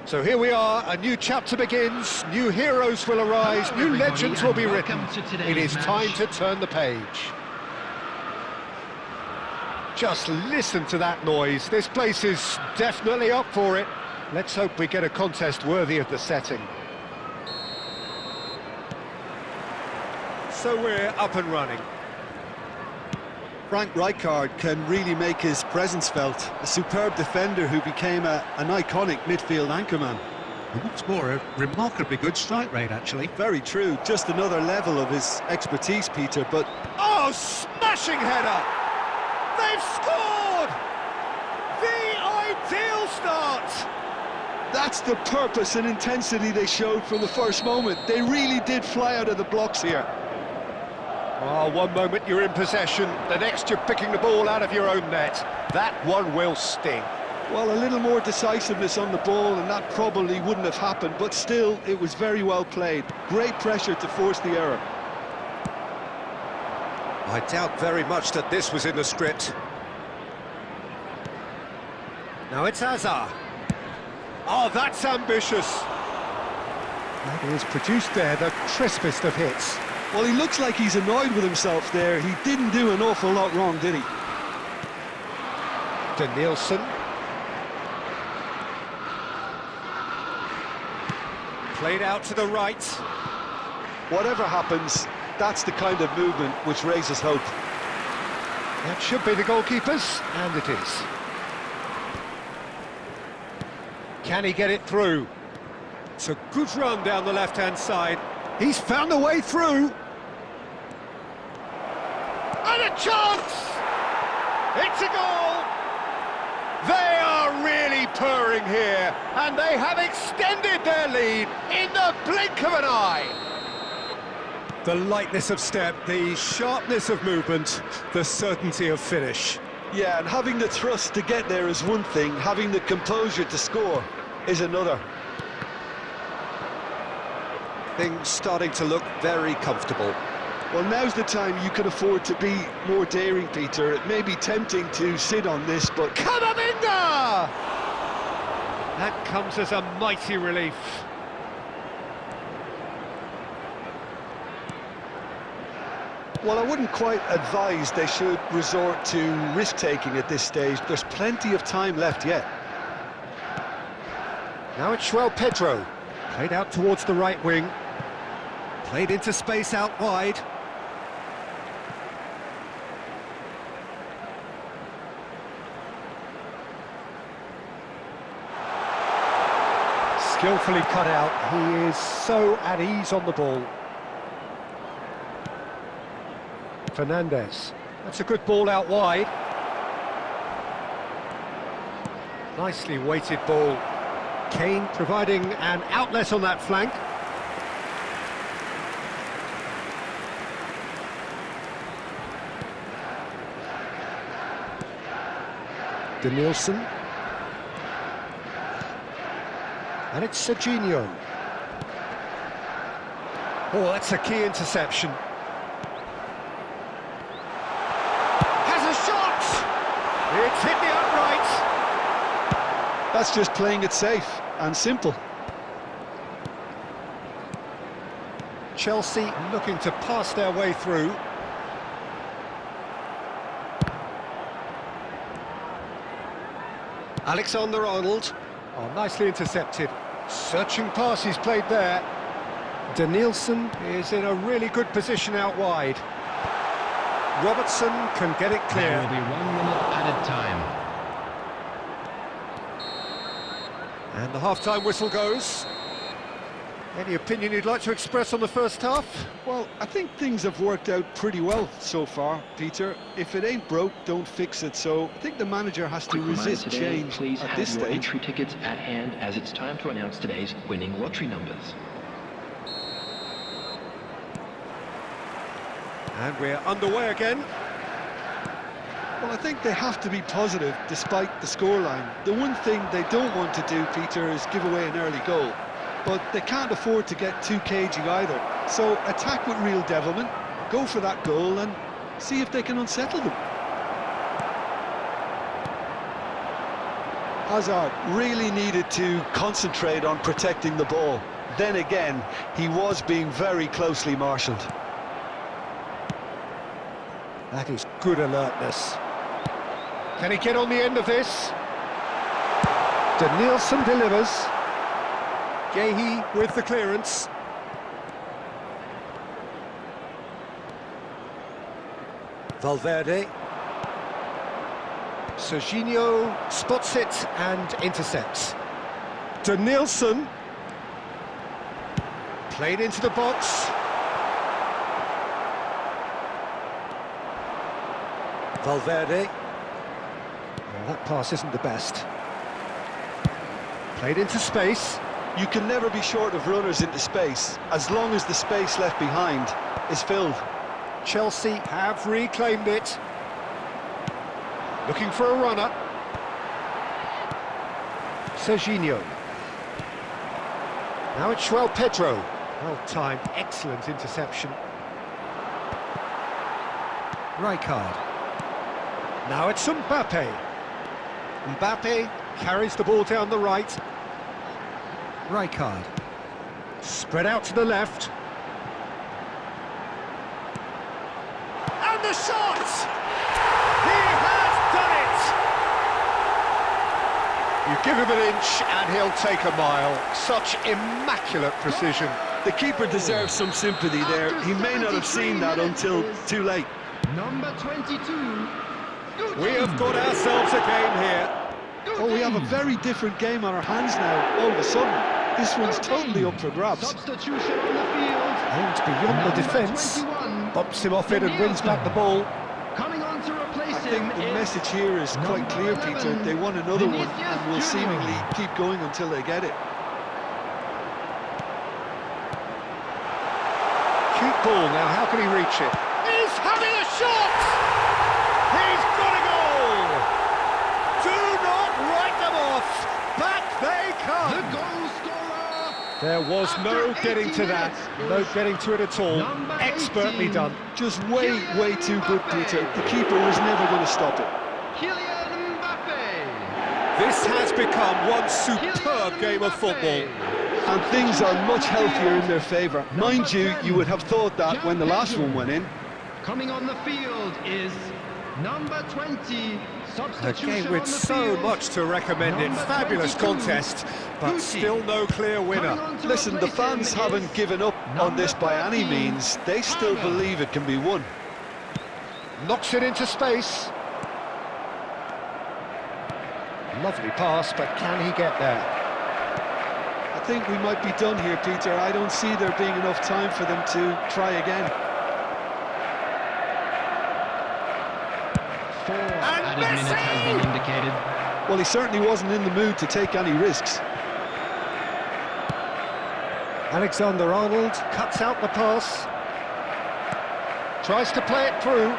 So here we are, a new chapter begins, new heroes will arise, new legends will be written. It is time to turn the page. Just listen to that noise, this place is definitely up for it. Let's hope we get a contest worthy of the setting. So we're up and running. Frank Rijkaard can really make his presence felt. A superb defender who became an iconic midfield anchorman. And what's more, a remarkably good strike rate, actually. Very true, just another level of his expertise, Peter, but... Oh, smashing header! They've scored! The ideal start! That's the purpose and intensity they showed from the first moment. They really did fly out of the blocks here. Oh, one moment you're in possession, the next you're picking the ball out of your own net. That one will sting. Well, a little more decisiveness on the ball and that probably wouldn't have happened, but still, it was very well played. Great pressure to force the error. I doubt very much that this was in the script. Now it's Hazard. Oh, that's ambitious. That is produced there the crispest of hits. Well, he looks like he's annoyed with himself there. He didn't do an awful lot wrong, did he? Danielson. Played out to the right. Whatever happens, that's the kind of movement which raises hope. That should be the goalkeeper's, and it is. Can he get it through? It's a good run down the left-hand side. He's found a way through. And a chance! It's a goal! They are really purring here, and they have extended their lead in the blink of an eye. The lightness of step, the sharpness of movement, the certainty of finish. Yeah, and having the thrust to get there is one thing, having the composure to score is another. Things starting to look very comfortable. Well, now's the time you can afford to be more daring, Peter. It may be tempting to sit on this, but... Camavinga! That comes as a mighty relief. Well, I wouldn't quite advise they should resort to risk-taking at this stage. There's plenty of time left yet. Now it's João Pedro. Played out towards the right wing. Played into space out wide. Skillfully cut out. He is so at ease on the ball. Fernandez. That's a good ball out wide. Nicely weighted ball. Kane providing an outlet on that flank. Danielson. And it's Serginho. Oh, that's a key interception. Has a shot! It's hit the upright. That's just playing it safe and simple. Chelsea looking to pass their way through. Alexander-Arnold. Oh, nicely intercepted. Searching pass he's played there. Danielson is in a really good position out wide. Robertson can get it clear. There will be 1 minute added time. And the half-time whistle goes. Any opinion you'd like to express on the first half? Well, I think things have worked out pretty well so far, Peter. If it ain't broke, don't fix it. So I think the manager has to resist change please at have this your stage. entry tickets at hand, as it's time to announce today's winning lottery numbers. And we're underway again. Well, I think they have to be positive despite the scoreline. The one thing they don't want to do, Peter, is give away an early goal. But they can't afford to get too cagey either. So attack with real devilment, go for that goal and see if they can unsettle them. Hazard really needed to concentrate on protecting the ball. Then again, he was being very closely marshalled. That is good alertness. Can he get on the end of this? Danielson delivers. Gehi with the clearance. Valverde. Serginho spots it and intercepts. Danielson. Played into the box. Valverde. Well, that pass isn't the best. Played into space. You can never be short of runners into space, as long as the space left behind is filled. Chelsea have reclaimed it. Looking for a runner. Serginho. Now it's João Pedro. Well timed, excellent interception. Rijkaard. Now it's Mbappe. Mbappe carries the ball down the right. Rijkaard. Spread out to the left. And the shot! He has done it! You give him an inch and he'll take a mile. Such immaculate precision. The keeper deserves some sympathy there. He may not have seen that until too late. Number 22. We have got ourselves a game here. Oh, we have a very different game on our hands now, all of a sudden. This one's totally up for grabs. Substitution on the field. Aimed beyond the defence. Bumps him off it and wins back the ball. Coming on to replace I think him the is message here is quite clear, number Peter. 11, They want another one Vinicius and will Junior. seemingly keep going until they get it. Cute ball now, how can he reach it? He's having a shot! He's got a goal! Do not write them off! Back they the come! goal scorer. There was no After getting to 80 that, minutes no is getting to it at all. number Expertly 18. done. Just way too good, Peter. The keeper was never going to stop it. Kylian Mbappe. This has become one superb Kylian game of Mbappe. football. And things are much healthier in their favour. Mind you, you would have thought that when the last one went in. Coming on the field is number 20. A Substitution game on with the so field. much to recommend it. Number Fabulous 22, contest, but Gucci. still no clear Coming winner. on to Listen, the replace him fans is haven't given up on this by any number 13, means. They still Palmer. believe it can be won. Knocks it into space. Lovely pass, but can he get there? I think we might be done here, Peter. I don't see there being enough time for them to try again. Added minutes has been indicated. Well, he certainly wasn't in the mood to take any risks. Alexander-Arnold cuts out the pass. Tries to play it through.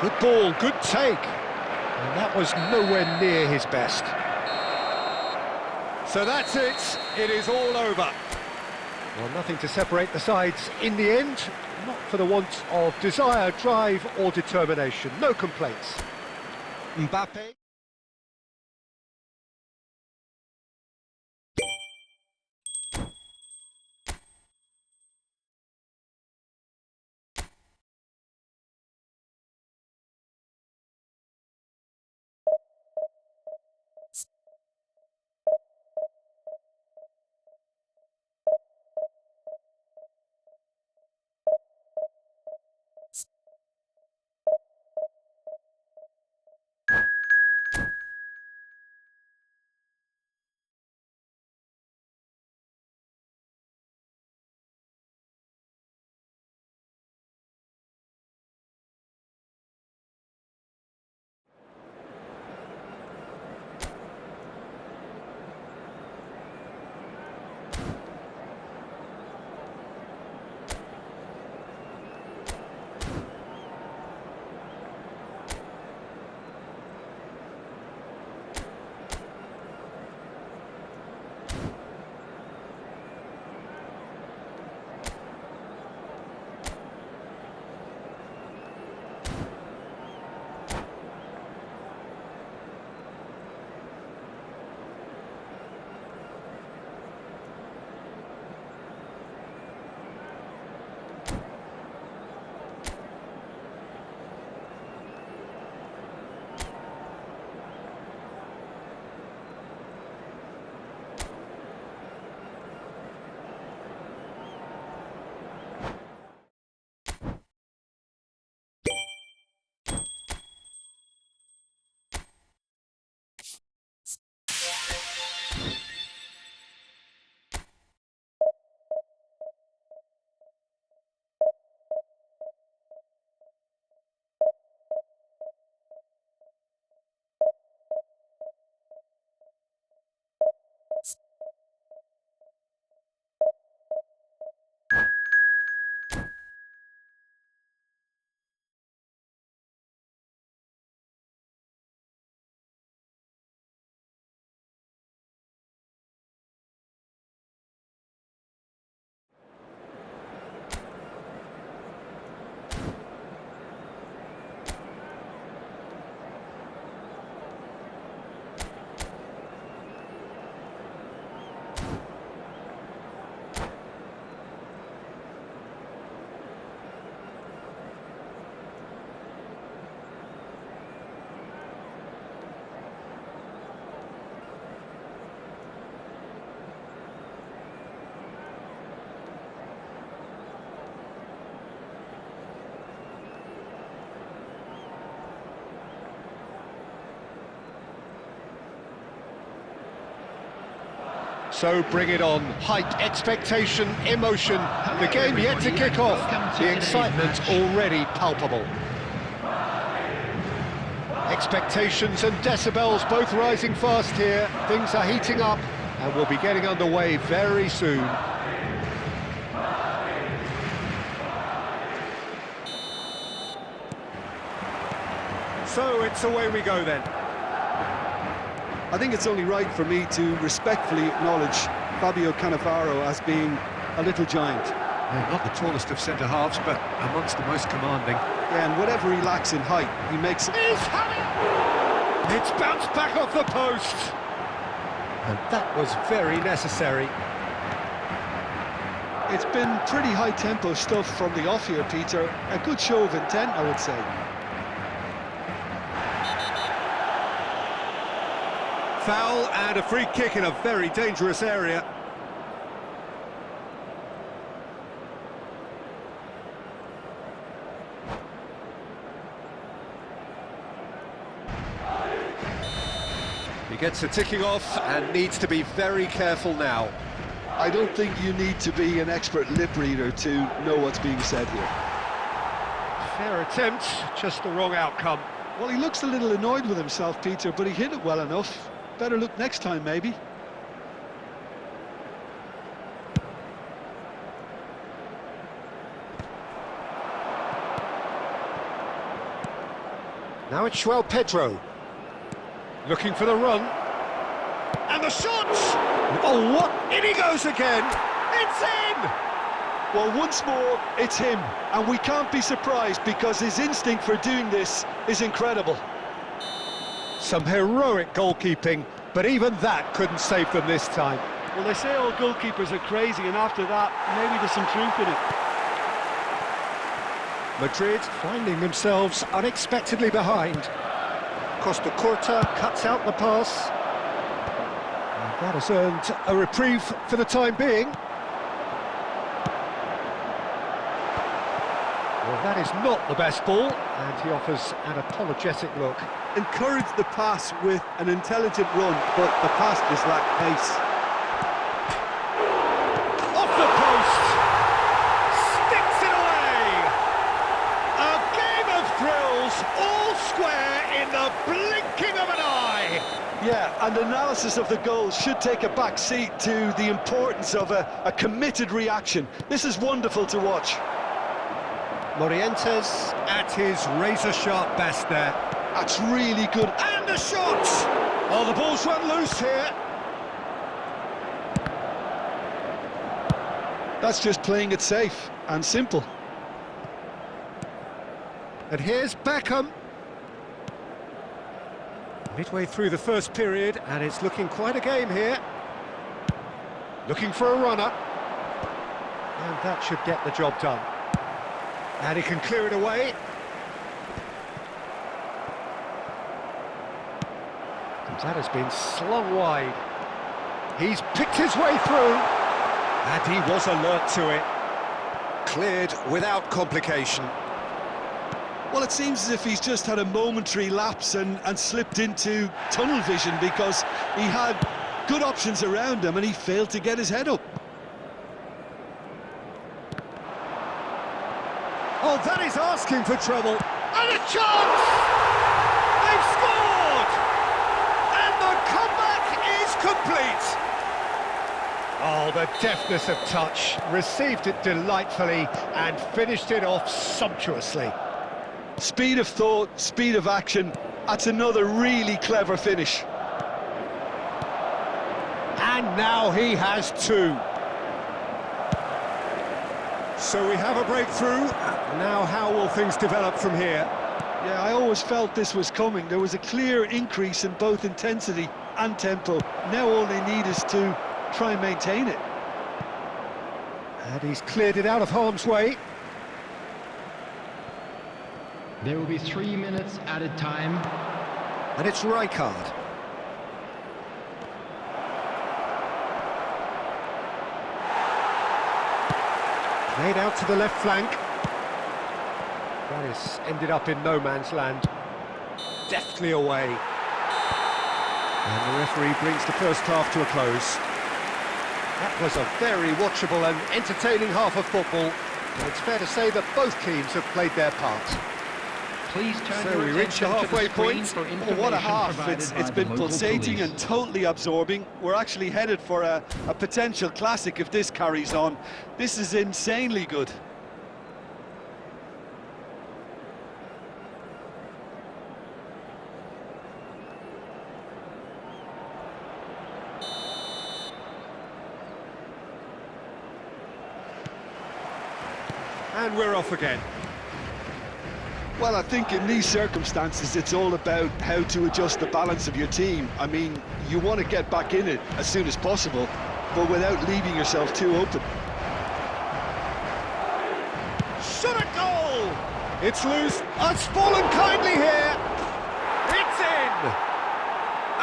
Good ball, good take. And that was nowhere near his best. So that's it. It is all over. Well, nothing to separate the sides in the end. Not for the want of desire, drive or determination. No complaints. Mbappe. So bring it on. Hype, expectation, emotion. The game yet to kick off. The excitement already palpable. Expectations and decibels both rising fast here. Things are heating up and we'll be getting underway very soon. So it's away we go then. I think it's only right for me to respectfully acknowledge Fabio Cannavaro as being a little giant. Yeah, not the tallest of centre-halves, but amongst the most commanding. Yeah, and whatever he lacks in height, he makes it. It's bounced back off the post. And that was very necessary. It's been pretty high-tempo stuff from the off here, Peter. A good show of intent, I would say. Foul and a free kick in a very dangerous area. He gets a ticking off and needs to be very careful now. I don't think you need to be an expert lip reader to know what's being said here. Fair attempt, just the wrong outcome. Well, he looks a little annoyed with himself, Peter, but he hit it well enough. Better look next time, maybe. Now it's João Pedro. Looking for the run. And the shot! Oh, what? In he goes again! It's in! Well, once more, it's him. And we can't be surprised because his instinct for doing this is incredible. Some heroic goalkeeping, but even that couldn't save them this time. Well, they say all goalkeepers are crazy, and after that, maybe there's some truth in it. Madrid finding themselves unexpectedly behind. Costa Curta cuts out the pass. And that has earned a reprieve for the time being. Well, that is not the best ball, and he offers an apologetic look. Encourage the pass with an intelligent run, but the pass just lacked pace. Off the post! Sticks it away! A game of thrills, all square in the blinking of an eye! Yeah, and analysis of the goal should take a back seat to the importance of a committed reaction. This is wonderful to watch. Morientes at his razor-sharp best there. That's really good. And the shot! Oh, the ball's run loose here. That's just playing it safe and simple. And here's Beckham. Midway through the first period, and it's looking quite a game here. Looking for a runner. And that should get the job done. And he can clear it away. That has been slung wide. He's picked his way through. And he was alert to it. Cleared without complication. Well, it seems as if he's just had a momentary lapse and slipped into tunnel vision because he had good options around him and he failed to get his head up. Oh, that is asking for trouble. And a chance! They've scored! And the comeback is complete! Oh, the deftness of touch. Received it delightfully and finished it off sumptuously. Speed of thought, speed of action. That's another really clever finish. And now he has two. So we have a breakthrough. Now how will things develop from here? Yeah, I always felt this was coming. There was a clear increase in both intensity and tempo. Now all they need is to try and maintain it. And he's cleared it out of harm's way. There will be 3 minutes added time. And it's Rijkaard. Played out to the left flank. That is ended up in no man's land. Deftly away. And the referee brings the first half to a close. That was a very watchable and entertaining half of football. And it's fair to say that both teams have played their part. Please turn So your we reached the attention to halfway screen point. for Oh, information what a half. provided It's by been the local pulsating police. and totally absorbing. We're actually headed for a potential classic if this carries on. This is insanely good. And we're off again. Well, I think in these circumstances, it's all about how to adjust the balance of your team. I mean, you want to get back in it as soon as possible, but without leaving yourself too open. Shot at goal! It's loose. Oh, it's fallen kindly here. It's in.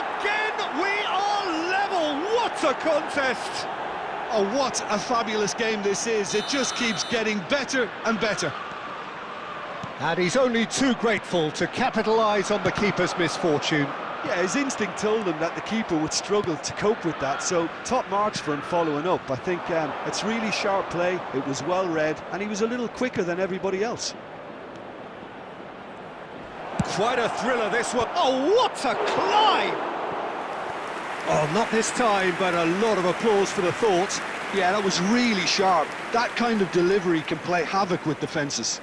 Again, we are level. What a contest! Oh, what a fabulous game this is. It just keeps getting better and better. And he's only too grateful to capitalise on the keeper's misfortune. Yeah, his instinct told him that the keeper would struggle to cope with that, so top marks for him following up. I think it's really sharp play, it was well read, and he was a little quicker than everybody else. Quite a thriller, this one. Oh, what a climb! Oh, not this time, but a lot of applause for the thought. Yeah, that was really sharp. That kind of delivery can play havoc with defences.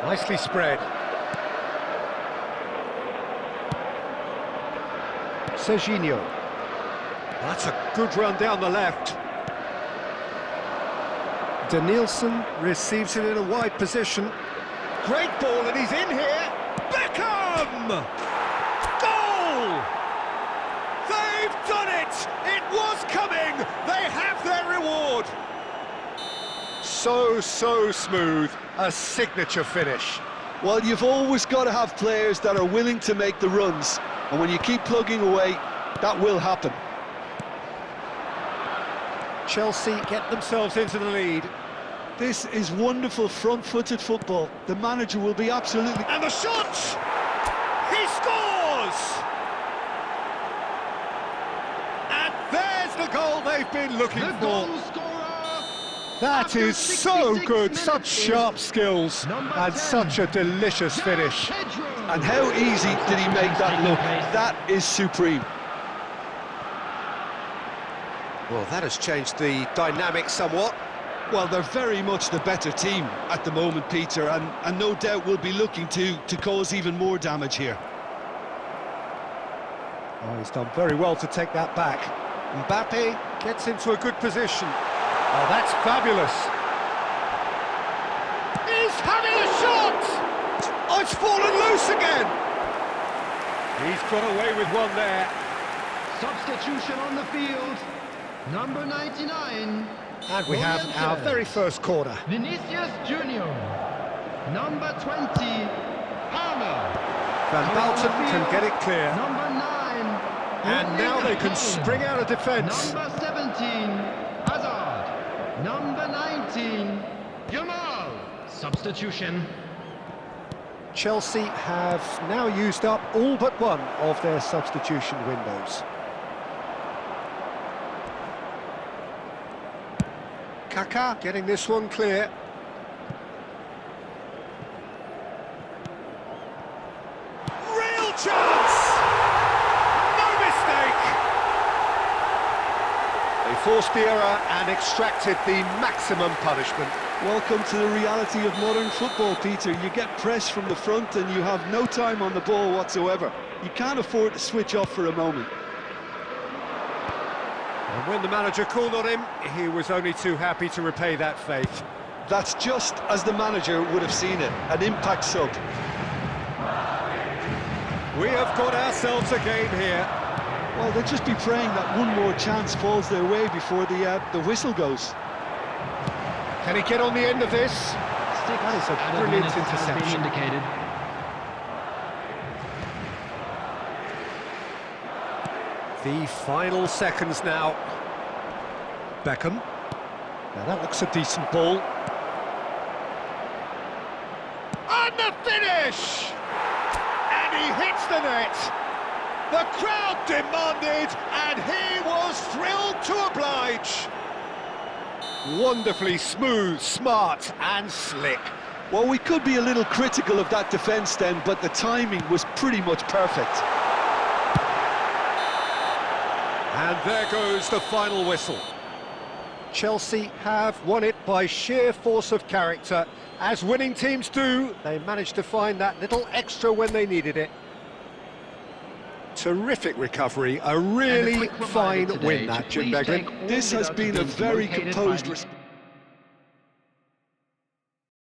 Nicely spread. Serginho. That's a good run down the left. Danielson receives it in a wide position. Great ball, and he's in here. Beckham! Goal! They've done it! It was coming! They have their reward! So smooth. A signature finish. Well, you've always got to have players that are willing to make the runs, and when you keep plugging away, that will happen. Chelsea get themselves into the lead. This is wonderful front-footed football. The manager will be absolutely... And the shot! He scores! And there's the goal they've been looking The for. goal scorer! That after is so 66 good, such minutes sharp is skills, number and 10, such a delicious finish. Pedro. And how easy did he make that look? That is supreme. Well, that has changed the dynamic somewhat. Well, they're very much the better team at the moment, Peter, and no doubt will be looking to cause even more damage here. Oh, he's done very well to take that back. Mbappe gets into a good position. Oh, that's fabulous. He's having a shot! Oh, it's fallen loose again. He's got away with one there. Substitution on the field. Number 99. And we have our very first corner. Vinicius Junior. Number 20. Palmer. Van Balten can get it clear. Number 9. And now they can spring out of defence. Number 17. Hazard. Number 19. Yamal. Substitution. Chelsea have now used up all but one of their substitution windows. Kaká getting this one clear. Real chance! No mistake! They forced the error and extracted the maximum punishment. Welcome to the reality of modern football, Peter. You get pressed from the front and you have no time on the ball whatsoever. You can't afford to switch off for a moment. And when the manager called on him, he was only too happy to repay that faith. That's just as the manager would have seen it, an impact sub. We have got ourselves a game here. Well, they'll just be praying that one more chance falls their way before the whistle goes. Can he get on the end of this? That is a brilliant interception. Indicated. The final seconds now. Beckham. Now that looks a decent ball. And And the finish! And he hits the net. The crowd demanded, and he was thrilled to oblige. Wonderfully smooth, smart and slick. Well, we could be a little critical of that defence then, but the timing was pretty much perfect. And there goes the final whistle. Chelsea have won it by sheer force of character. As winning teams do, they managed to find that little extra when they needed it. Terrific recovery, a really fine win that, Jim Beglin. This has been a very composed response.